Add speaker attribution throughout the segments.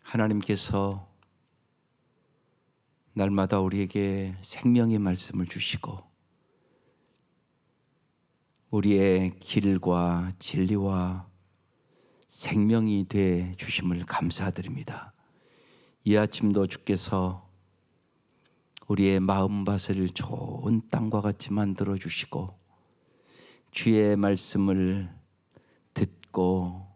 Speaker 1: 하나님께서 날마다 우리에게 생명의 말씀을 주시고 우리의 길과 진리와 생명이 돼 주심을 감사드립니다. 이 아침도 주께서 우리의 마음밭을 좋은 땅과 같이 만들어 주시고 주의 말씀을 듣고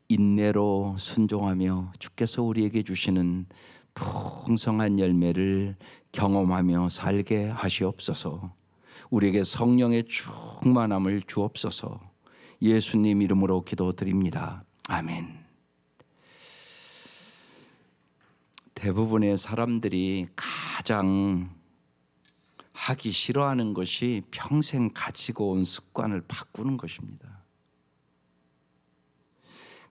Speaker 1: 인내로 순종하며 주께서 우리에게 주시는 풍성한 열매를 경험하며 살게 하시옵소서. 우리에게 성령의 충만함을 주옵소서. 예수님 이름으로 기도드립니다. 아멘. 대부분의 사람들이 가장 하기 싫어하는 것이 평생 가지고 온 습관을 바꾸는 것입니다.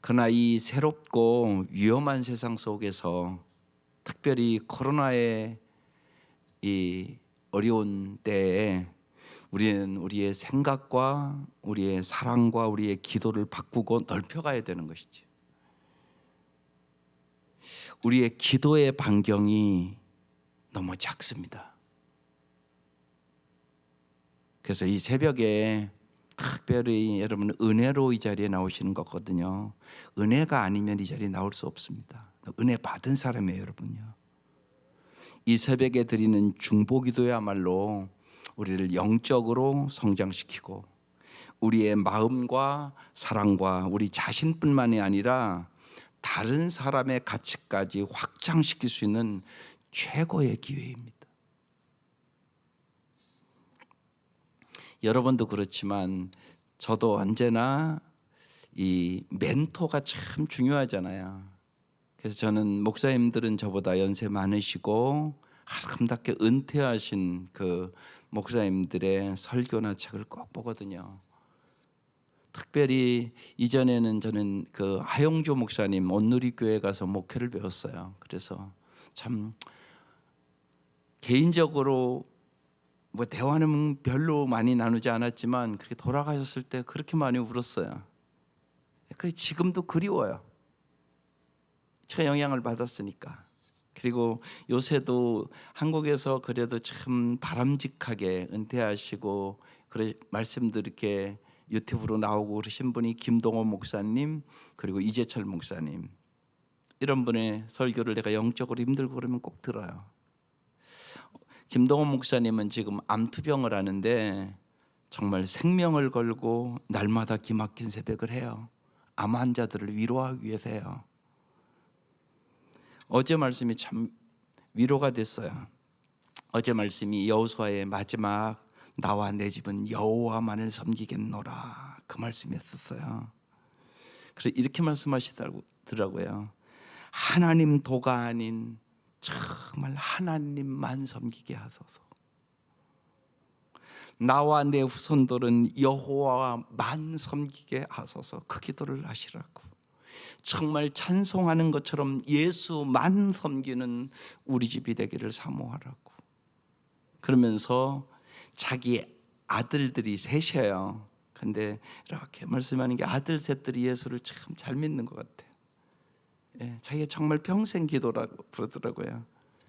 Speaker 1: 그러나 이 새롭고 위험한 세상 속에서 특별히 코로나의 이 어려운 때에 우리는 우리의 생각과 우리의 사랑과 우리의 기도를 바꾸고 넓혀가야 되는 것이죠. 우리의 기도의 반경이 너무 작습니다. 그래서 이 새벽에 특별히 여러분 은혜로 이 자리에 나오시는 거거든요. 은혜가 아니면 이 자리에 나올 수 없습니다. 은혜 받은 사람이에요, 여러분요. 이 새벽에 드리는 중보기도야말로 우리를 영적으로 성장시키고 우리의 마음과 사랑과 우리 자신뿐만이 아니라 다른 사람의 가치까지 확장시킬 수 있는 최고의 기회입니다. 여러분도 그렇지만 저도 언제나 이 멘토가 참 중요하잖아요. 그래서 저는 목사님들은 저보다 연세 많으시고 아름답게 은퇴하신 그 목사님들의 설교나 책을 꼭 보거든요. 특별히 이전에는 저는 그 하용조 목사님 온누리교회 가서 목회를 배웠어요. 그래서 참 개인적으로 뭐 대화는 별로 많이 나누지 않았지만 그렇게 돌아가셨을 때 그렇게 많이 울었어요. 그래서 지금도 그리워요. 제가 영향을 받았으니까. 그리고 요새도 한국에서 그래도 참 바람직하게 은퇴하시고 그래 말씀도 이렇게 유튜브로 나오고 그러신 분이 김동호 목사님 그리고 이재철 목사님, 이런 분의 설교를 내가 영적으로 힘들고 그러면 꼭 들어요. 김동호 목사님은 지금 암투병을 하는데 정말 생명을 걸고 날마다 기막힌 새벽을 해요. 암 환자들을 위로하기 위해서 해요. 어제 말씀이 참 위로가 됐어요. 어제 말씀이 여호수아의 마지막 나와 내 집은 여호와만을 섬기겠노라, 그 말씀이었어요. 그래서 이렇게 말씀하시더라고요. 하나님 도가 아닌 정말 하나님만 섬기게 하소서. 나와 내 후손들은 여호와만 섬기게 하소서. 그 기도를 하시라고. 정말 찬송하는 것처럼 예수만 섬기는 우리 집이 되기를 사모하라고. 그러면서 자기 아들들이 셋이에요. 근데 이렇게 말씀하는 게 아들 셋들이 예수를 참 잘 믿는 것 같아요. 예, 자기가 정말 평생 기도라고 부르더라고요.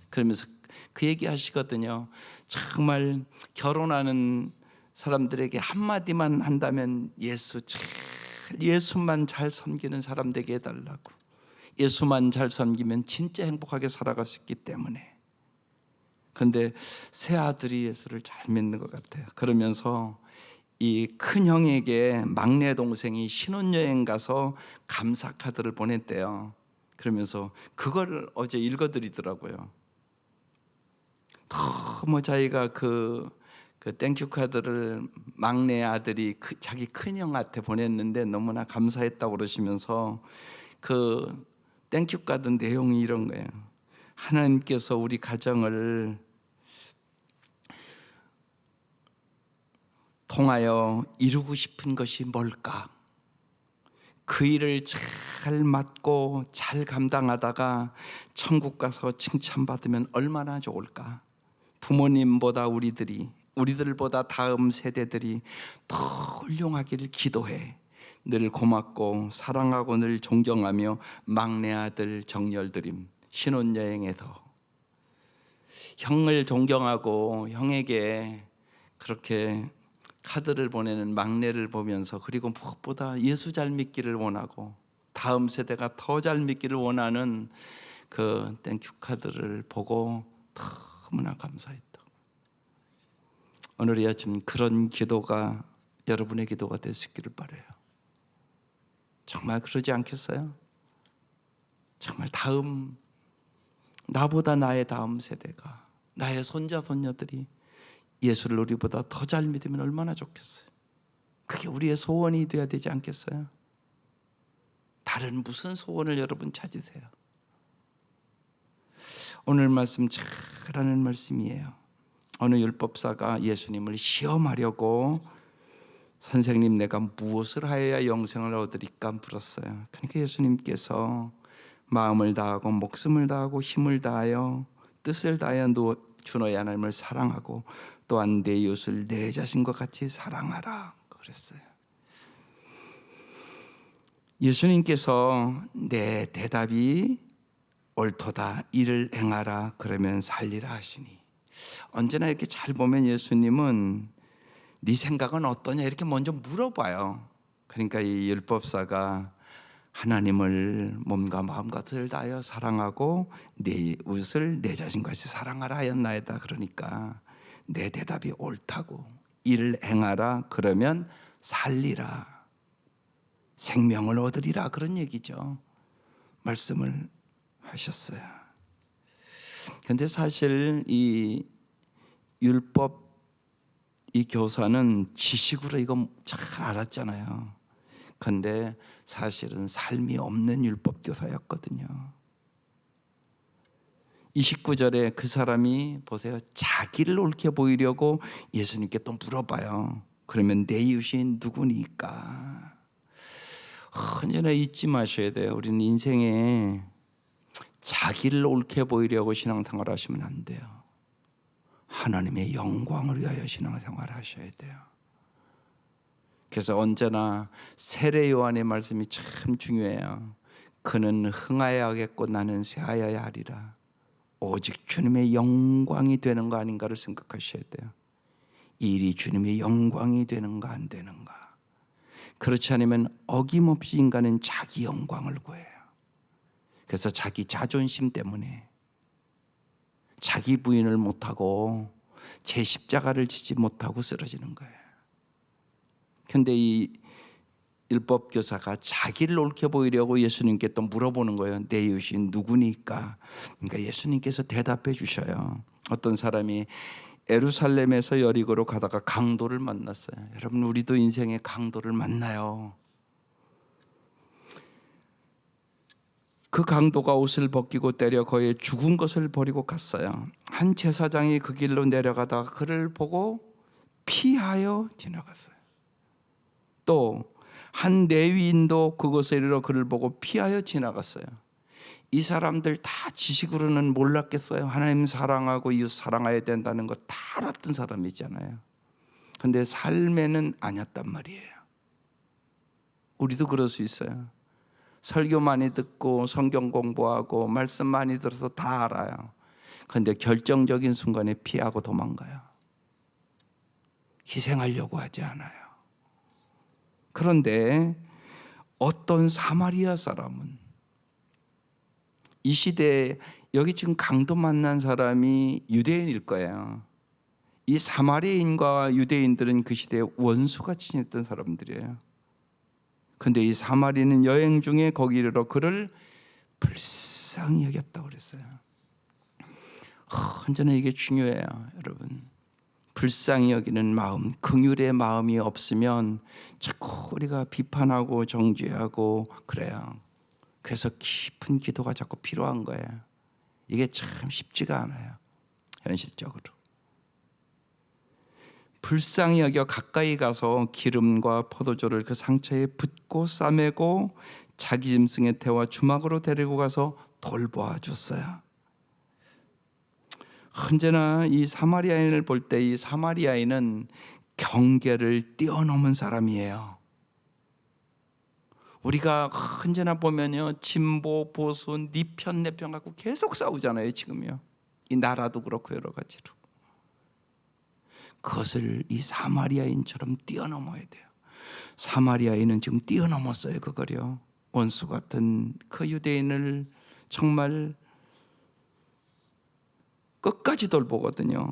Speaker 1: 그러면서 그 얘기 하시거든요. 정말 결혼하는 사람들에게 한마디만 한다면 예수만 잘 섬기는 사람 되게 해달라고. 예수만 잘 섬기면 진짜 행복하게 살아갈 수 있기 때문에. 그런데 새 아들이 예수를 잘 믿는 것 같아요. 그러면서 이 큰 형에게 막내 동생이 신혼여행 가서 감사 카드를 보냈대요. 그러면서 그걸 어제 읽어드리더라고요. 너무 자기가 그 땡큐 카드를 막내 아들이 자기 큰형한테 보냈는데 너무나 감사했다고 그러시면서 그 땡큐 카드 내용이 이런 거예요. 하나님께서 우리 가정을 통하여 이루고 싶은 것이 뭘까? 그 일을 잘 맡고 잘 감당하다가 천국 가서 칭찬받으면 얼마나 좋을까? 부모님보다 우리들보다 다음 세대들이 더 훌륭하기를 기도해. 늘 고맙고 사랑하고 늘 존경하며 막내 아들 정열드림. 신혼여행에서 형을 존경하고 형에게 그렇게 카드를 보내는 막내를 보면서, 그리고 무엇보다 예수 잘 믿기를 원하고 다음 세대가 더 잘 믿기를 원하는 그 땡큐 카드를 보고 너무나 감사했다고. 오늘 이 아침 그런 기도가 여러분의 기도가 될 수 있기를 바라요. 정말 그러지 않겠어요? 정말 나보다 나의 다음 세대가, 나의 손자 손녀들이 예수를 우리보다 더 잘 믿으면 얼마나 좋겠어요. 그게 우리의 소원이 되어야 되지 않겠어요? 다른 무슨 소원을 여러분 찾으세요? 오늘 말씀 잘하는 말씀이에요. 어느 율법사가 예수님을 시험하려고 선생님 내가 무엇을 하여야 영생을 얻으리까 물었어요. 그러니까 예수님께서 마음을 다하고 목숨을 다하고 힘을 다하여 뜻을 다하여 주 너의 하나님을 사랑하고 또한 내 이웃을 내 자신과 같이 사랑하라 그랬어요. 예수님께서 내 대답이 옳도다, 이를 행하라 그러면 살리라 하시니, 언제나 이렇게 잘 보면 예수님은 네 생각은 어떠냐 이렇게 먼저 물어봐요. 그러니까 이 율법사가 하나님을 몸과 마음과 뜻을 다하여 사랑하고 내 이웃을 내 자신같이 사랑하라 하였나이다. 그러니까 내 대답이 옳다고, 이를 행하라 그러면 살리라, 생명을 얻으리라, 그런 얘기죠. 말씀을 하셨어요. 그런데 사실 이 율법 이 교사는 지식으로 이거 잘 알았잖아요. 그런데 사실은 삶이 없는 율법 교사였거든요. 29절에 그 사람이 보세요, 자기를 옳게 보이려고 예수님께 또 물어봐요. 그러면 내 이웃이 누구니까? 언제나 잊지 마셔야 돼요. 우리는 인생에 자기를 옳게 보이려고 신앙생활 하시면 안 돼요. 하나님의 영광을 위하여 신앙생활 하셔야 돼요. 그래서 언제나 세례 요한의 말씀이 참 중요해요. 그는 흥하여야 하겠고 나는 쇠하여야 하리라. 오직 주님의 영광이 되는 거 아닌가를 생각하셔야 돼요. 이 일이 주님의 영광이 되는가 안 되는가. 그렇지 않으면 어김없이 인간은 자기 영광을 구해요. 그래서 자기 자존심 때문에 자기 부인을 못하고 제 십자가를 지지 못하고 쓰러지는 거예요. 그런데 이 율법 교사가 자기를 옳게 보이려고 예수님께 또 물어보는 거예요. 내 이웃이 누구니까? 그러니까 예수님께서 대답해 주셔요. 어떤 사람이 예루살렘에서 여리고로 가다가 강도를 만났어요. 여러분, 우리도 인생에 강도를 만나요. 그 강도가 옷을 벗기고 때려 거의 죽은 것을 버리고 갔어요. 한 제사장이 그 길로 내려가다가 그를 보고 피하여 지나갔어요. 또 한 레위인도 그곳에 이르러 그를 보고 피하여 지나갔어요. 이 사람들 다 지식으로는 몰랐겠어요? 하나님 사랑하고 이웃 사랑해야 된다는 거 다 알았던 사람이잖아요. 그런데 삶에는 아니었단 말이에요. 우리도 그럴 수 있어요. 설교 많이 듣고 성경 공부하고 말씀 많이 들어서 다 알아요. 그런데 결정적인 순간에 피하고 도망가요. 희생하려고 하지 않아요. 그런데 어떤 사마리아 사람은, 이 시대에 여기 지금 강도 만난 사람이 유대인일 거예요. 이 사마리아인과 유대인들은 그 시대에 원수가 지냈던 사람들이에요. 그런데 이 사마리아는 여행 중에 거기 이르러 그를 불쌍히 여겼다고 그랬어요. 언제나 이게 중요해요, 여러분. 불쌍히 여기는 마음, 긍휼의 마음이 없으면 자꾸 우리가 비판하고 정죄하고 그래요. 그래서 깊은 기도가 자꾸 필요한 거예요. 이게 참 쉽지가 않아요, 현실적으로. 불쌍히 여겨 가까이 가서 기름과 포도주를 그 상처에 붓고 싸매고 자기 짐승에 태워 주막으로 데리고 가서 돌보아 줬어요. 언제나 이 사마리아인을 볼 때 이 사마리아인은 경계를 뛰어넘은 사람이에요. 우리가 언제나 보면요, 진보 보수 네 편 내 편 갖고 계속 싸우잖아요. 지금요, 이 나라도 그렇고 여러 가지로. 그것을 이 사마리아인처럼 뛰어넘어야 돼요. 사마리아인은 지금 뛰어넘었어요. 그거요, 원수 같은 그 유대인을 정말 끝까지 돌보거든요.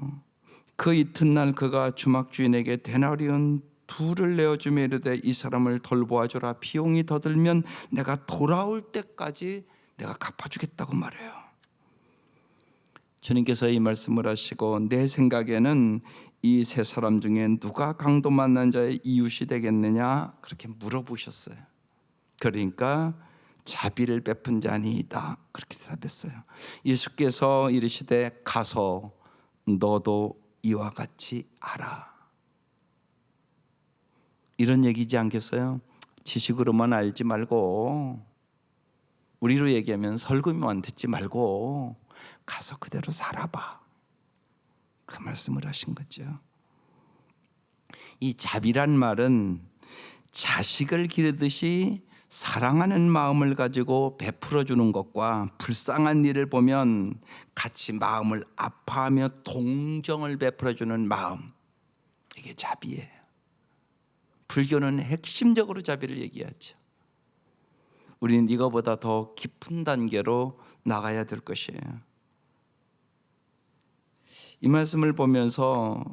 Speaker 1: 그 이튿날 그가 주막 주인에게 데나리온 2를 내어주며 이르되 이 사람을 돌보아주라. 비용이 더 들면 내가 돌아올 때까지 내가 갚아주겠다고 말해요. 주님께서 이 말씀을 하시고 내 생각에는 이 세 사람 중에 누가 강도 만난 자의 이웃이 되겠느냐 그렇게 물어보셨어요. 그러니까 자비를 베푼 자니이다 그렇게 대답했어요. 예수께서 이르시되 가서 너도 이와 같이 하라. 이런 얘기지 않겠어요? 지식으로만 알지 말고, 우리로 얘기하면 설교만 듣지 말고 가서 그대로 살아봐. 그 말씀을 하신 거죠. 이 자비란 말은 자식을 기르듯이 사랑하는 마음을 가지고 베풀어 주는 것과 불쌍한 일을 보면 같이 마음을 아파하며 동정을 베풀어 주는 마음, 이게 자비예요. 불교는 핵심적으로 자비를 얘기하죠. 우리는 이거보다 더 깊은 단계로 나가야 될 것이에요. 이 말씀을 보면서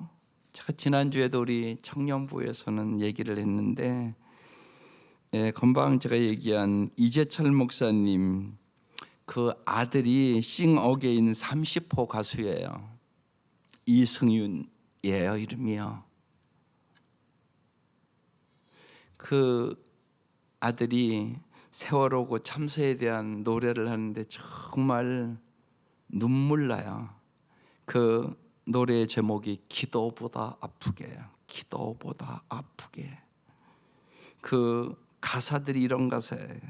Speaker 1: 제가 지난주에도 우리 청년부에서는 얘기를 했는데, 금방 제가 얘기한 이재철 목사님 그 아들이 싱 어게인 30호 가수예요. 이승윤이에요, 이름이요. 그 아들이 세월호고 참사에 대한 노래를 하는데 정말 눈물 나요. 그 노래의 제목이 기도보다 아프게, 기도보다 아프게. 그 가사들이 이런 가사예요.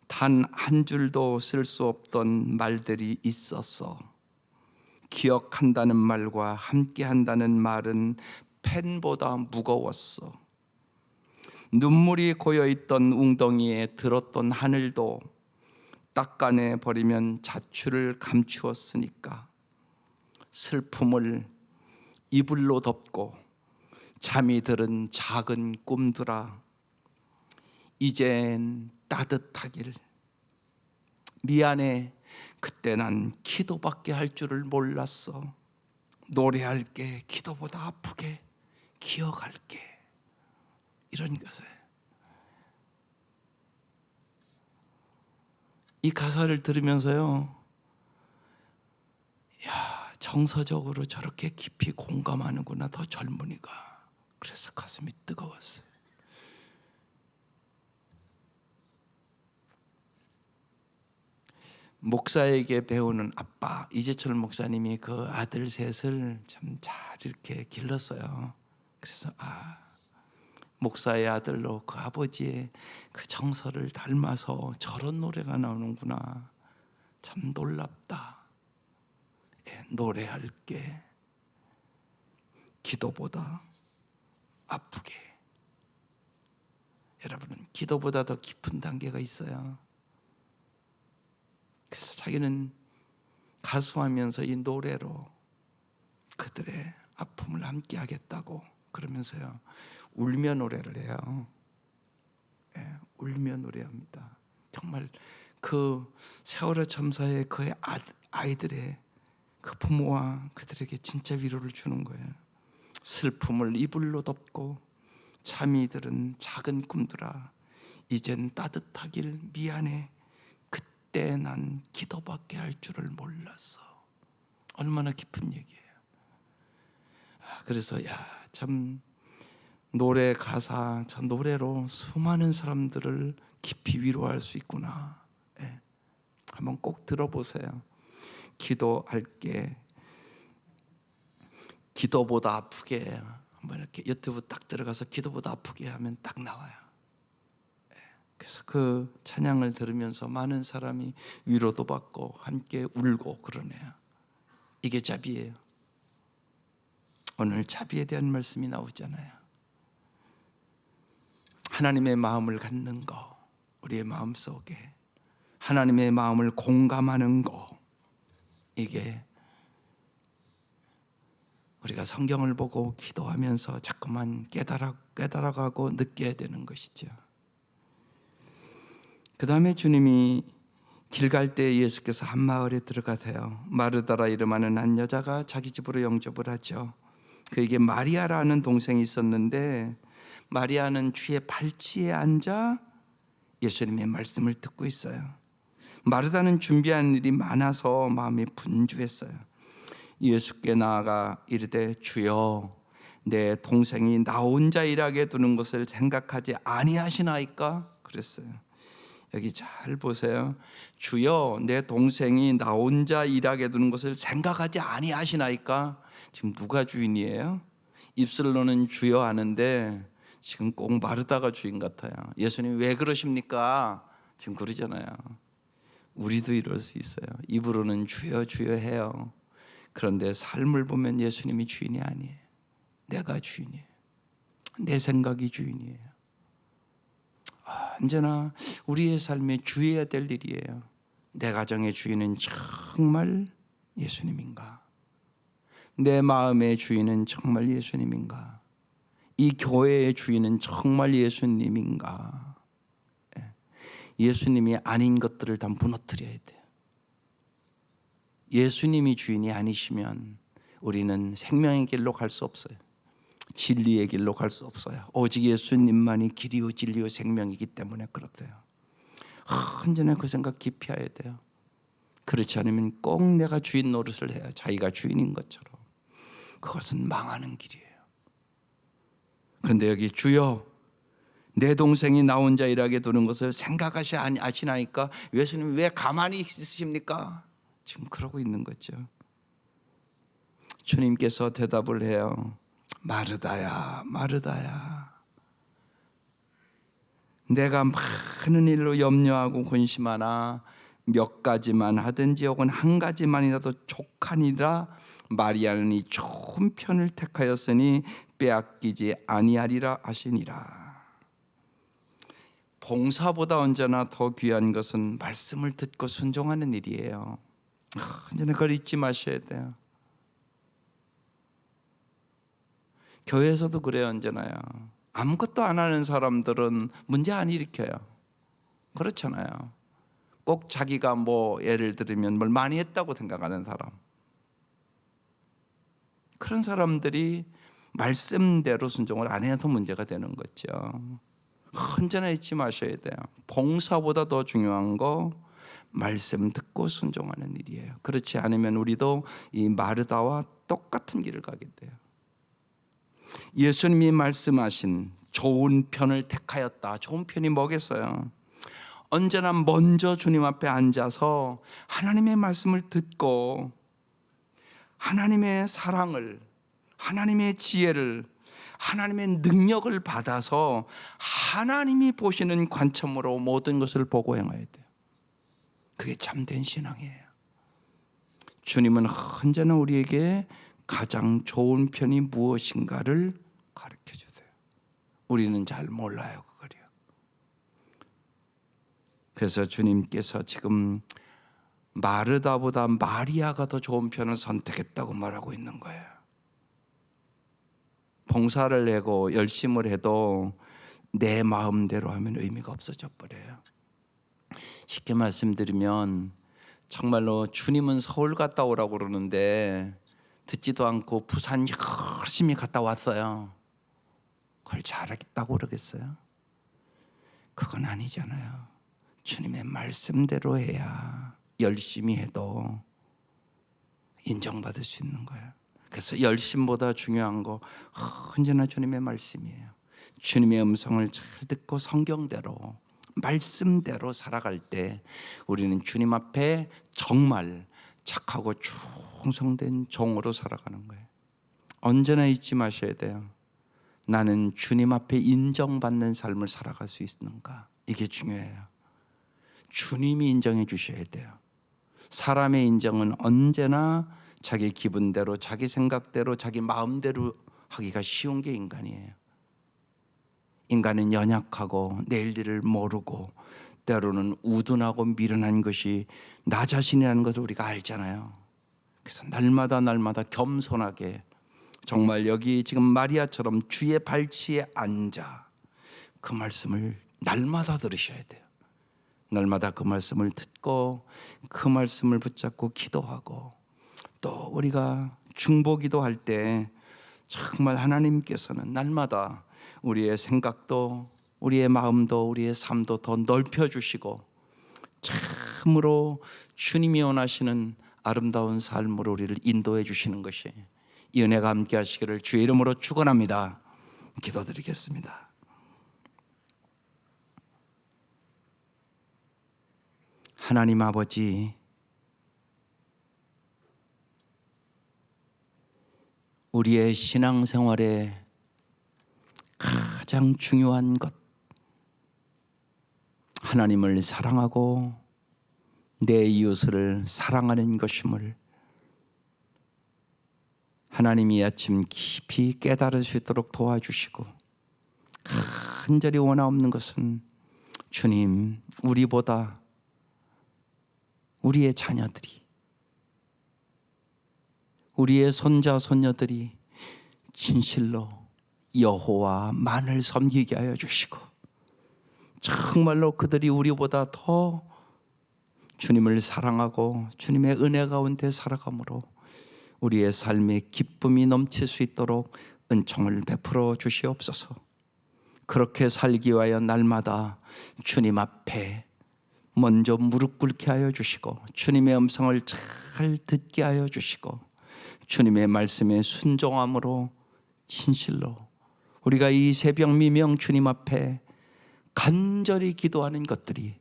Speaker 1: 단 한 줄도 쓸 수 없던 말들이 있었어. 기억한다는 말과 함께한다는 말은 펜보다 무거웠어. 눈물이 고여있던 웅덩이에 들었던 하늘도 닦아내 버리면 자취를 감추었으니까 슬픔을 이불로 덮고 잠이 들은 작은 꿈들아 이젠 따뜻하길. 미안해, 그때 난 기도밖에 할 줄을 몰랐어. 노래할게, 기도보다 아프게, 기억할게. 이런 것을, 이 가사를 들으면서요, 야, 정서적으로 저렇게 깊이 공감하는구나, 더 젊은이가. 그래서 가슴이 뜨거웠어요. 목사에게 배우는 아빠 이재철 목사님이 그 아들 셋을 참 잘 이렇게 길렀어요. 그래서 목사의 아들로 그 아버지의 그 정서를 닮아서 저런 노래가 나오는구나, 참 놀랍다. 노래할게, 기도보다 아프게. 여러분은 기도보다 더 깊은 단계가 있어요. 그래서 자기는 가수하면서 이 노래로 그들의 아픔을 함께 하겠다고 그러면서요, 울며 노래를 해요. 울며 노래합니다. 정말 그 세월호 참사의 그 아이들의 그 부모와 그들에게 진짜 위로를 주는 거예요. 슬픔을 이불로 덮고 잠이 들은 작은 꿈들아 이젠 따뜻하길. 미안해, 그때 난 기도밖에 할 줄을 몰랐어. 얼마나 깊은 얘기예요. 그래서 참 노래 가사, 저 노래로 수많은 사람들을 깊이 위로할 수 있구나. 한번 꼭 들어보세요. 기도할게, 기도보다 아프게. 한번 이렇게 유튜브 딱 들어가서 기도보다 아프게 하면 딱 나와요. 그래서 그 찬양을 들으면서 많은 사람이 위로도 받고 함께 울고 그러네요. 이게 자비예요. 오늘 자비에 대한 말씀이 나오잖아요. 하나님의 마음을 갖는 거, 우리의 마음속에 하나님의 마음을 공감하는 거, 이게 우리가 성경을 보고 기도하면서 자꾸만 깨달아가고 느껴야 되는 것이죠. 그 다음에 주님이 길 갈 때 예수께서 한 마을에 들어가세요. 마르다라 이름하는 한 여자가 자기 집으로 영접을 하죠. 그에게 마리아라는 동생이 있었는데, 마리아는 주의 발치에 앉아 예수님의 말씀을 듣고 있어요. 마르다는 준비한 일이 많아서 마음이 분주했어요. 예수께 나아가 이르되, 주여, 내 동생이 나 혼자 일하게 두는 것을 생각하지 아니하시나이까? 그랬어요. 여기 잘 보세요. 주여, 내 동생이 나 혼자 일하게 두는 것을 생각하지 아니하시나이까? 지금 누가 주인이에요? 입술로는 주여 하는데 지금 꼭 마르다가 주인 같아요. 예수님 왜 그러십니까? 지금 그러잖아요. 우리도 이럴 수 있어요. 입으로는 주여 주여 해요. 그런데 삶을 보면 예수님이 주인이 아니에요. 내가 주인이에요. 내 생각이 주인이에요. 언제나 우리의 삶에 주의해야 될 일이에요. 내 가정의 주인은 정말 예수님인가? 내 마음의 주인은 정말 예수님인가? 이 교회의 주인은 정말 예수님인가? 예수님이 아닌 것들을 다 무너뜨려야 돼요. 예수님이 주인이 아니시면 우리는 생명의 길로 갈 수 없어요. 진리의 길로 갈 수 없어요. 오직 예수님만이 길이요 진리요 생명이기 때문에 그렇대요. 언제나 그 생각 깊이 해야 돼요. 그렇지 않으면 꼭 내가 주인 노릇을 해요. 자기가 주인인 것처럼. 그것은 망하는 길이에요. 그런데 여기 주여, 내 동생이 나 혼자 일하게 두는 것을 생각하시 아시나이까? 예수님 왜 가만히 있으십니까? 지금 그러고 있는 거죠. 주님께서 대답을 해요. 마르다야, 마르다야, 내가 많은 일로 염려하고 근심하나 몇 가지만 하든지 혹은 한 가지만이라도 족하니라. 마리아는 이 좋은 편을 택하였으니 빼앗기지 아니하리라 하시니라. 봉사보다 언제나 더 귀한 것은 말씀을 듣고 순종하는 일이에요. 언제나 그걸 잊지 마셔야 돼요. 교회에서도 그래요. 언제나요. 아무것도 안 하는 사람들은 문제 안 일으켜요. 그렇잖아요. 꼭 자기가 뭐 예를 들면 뭘 많이 했다고 생각하는 사람, 그런 사람들이 말씀대로 순종을 안 해서 문제가 되는 거죠. 언제나 잊지 마셔야 돼요. 봉사보다 더 중요한 거 말씀 듣고 순종하는 일이에요. 그렇지 않으면 우리도 이 마르다와 똑같은 길을 가게 돼요. 예수님이 말씀하신 좋은 편을 택하였다. 좋은 편이 뭐겠어요? 언제나 먼저 주님 앞에 앉아서 하나님의 말씀을 듣고 하나님의 사랑을, 하나님의 지혜를, 하나님의 능력을 받아서 하나님이 보시는 관점으로 모든 것을 보고 행해야 돼요. 그게 참된 신앙이에요. 주님은 언제나 우리에게 가장 좋은 편이 무엇인가를 가르쳐 주세요. 우리는 잘 몰라요, 그거요. 그래서 주님께서 지금 마르다보다 마리아가 더 좋은 편을 선택했다고 말하고 있는 거예요. 봉사를 내고 열심을 해도 내 마음대로 하면 의미가 없어져 버려요. 쉽게 말씀드리면 정말로 주님은 서울 갔다 오라고 그러는데 듣지도 않고 부산 열심히 갔다 왔어요. 그걸 잘하겠다고 그러겠어요? 그건 아니잖아요. 주님의 말씀대로 해야 열심히 해도 인정받을 수 있는 거예요. 그래서 열심보다 중요한 거 언제나 주님의 말씀이에요. 주님의 음성을 잘 듣고 성경대로 말씀대로 살아갈 때 우리는 주님 앞에 정말 착하고 충성된 종으로 살아가는 거예요. 언제나 잊지 마셔야 돼요. 나는 주님 앞에 인정받는 삶을 살아갈 수 있는가? 이게 중요해요. 주님이 인정해 주셔야 돼요. 사람의 인정은 언제나 자기 기분대로, 자기 생각대로, 자기 마음대로 하기가 쉬운 게 인간이에요. 인간은 연약하고 내일 일을 모르고 때로는 우둔하고 미련한 것이 나 자신이라는 것을 우리가 알잖아요. 그래서 날마다 겸손하게 정말 여기 지금 마리아처럼 주의 발치에 앉아 그 말씀을 날마다 들으셔야 돼요. 날마다 그 말씀을 듣고 그 말씀을 붙잡고 기도하고, 또 우리가 중보기도 할 때 정말 하나님께서는 날마다 우리의 생각도 우리의 마음도 우리의 삶도 더 넓혀주시고 참으로 주님이 원하시는 아름다운 삶으로 우리를 인도해 주시는 것이, 이 은혜가 함께 하시기를 주의 이름으로 축원합니다. 기도드리겠습니다. 하나님 아버지, 우리의 신앙생활에 가장 중요한 것, 하나님을 사랑하고 내 이웃을 사랑하는 것임을 하나님이 아침 깊이 깨달을 수 있도록 도와주시고, 간절히 원하옵는 것은 주님, 우리보다 우리의 자녀들이, 우리의 손자 손녀들이 진실로 여호와만을 섬기게 하여 주시고, 정말로 그들이 우리보다 더 주님을 사랑하고 주님의 은혜 가운데 살아감으로 우리의 삶에 기쁨이 넘칠 수 있도록 은총을 베풀어 주시옵소서. 그렇게 살기 위하여 날마다 주님 앞에 먼저 무릎 꿇게 하여 주시고, 주님의 음성을 잘 듣게 하여 주시고, 주님의 말씀에 순종함으로 진실로 우리가 이 새벽 미명 주님 앞에 간절히 기도하는 것들이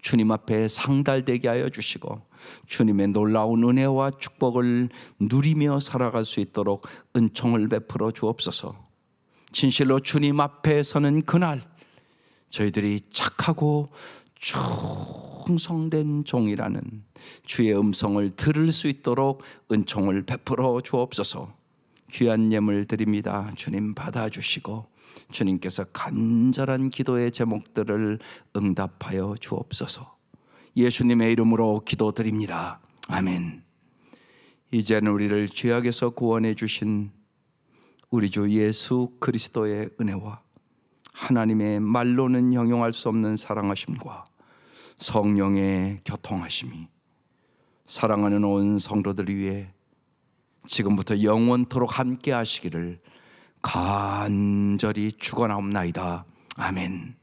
Speaker 1: 주님 앞에 상달되게 하여 주시고, 주님의 놀라운 은혜와 축복을 누리며 살아갈 수 있도록 은총을 베풀어 주옵소서. 진실로 주님 앞에 서는 그날 저희들이 착하고 충성된 종이라는 주의 음성을 들을 수 있도록 은총을 베풀어 주옵소서. 귀한 예물 드립니다. 주님 받아주시고 주님께서 간절한 기도의 제목들을 응답하여 주옵소서. 예수님의 이름으로 기도드립니다. 아멘. 이제는 우리를 죄악에서 구원해 주신 우리 주 예수 그리스도의 은혜와 하나님의 말로는 형용할 수 없는 사랑하심과 성령의 교통하심이 사랑하는 온 성도들 위해 지금부터 영원토록 함께 하시기를 간절히 축원하옵나이다. 아멘.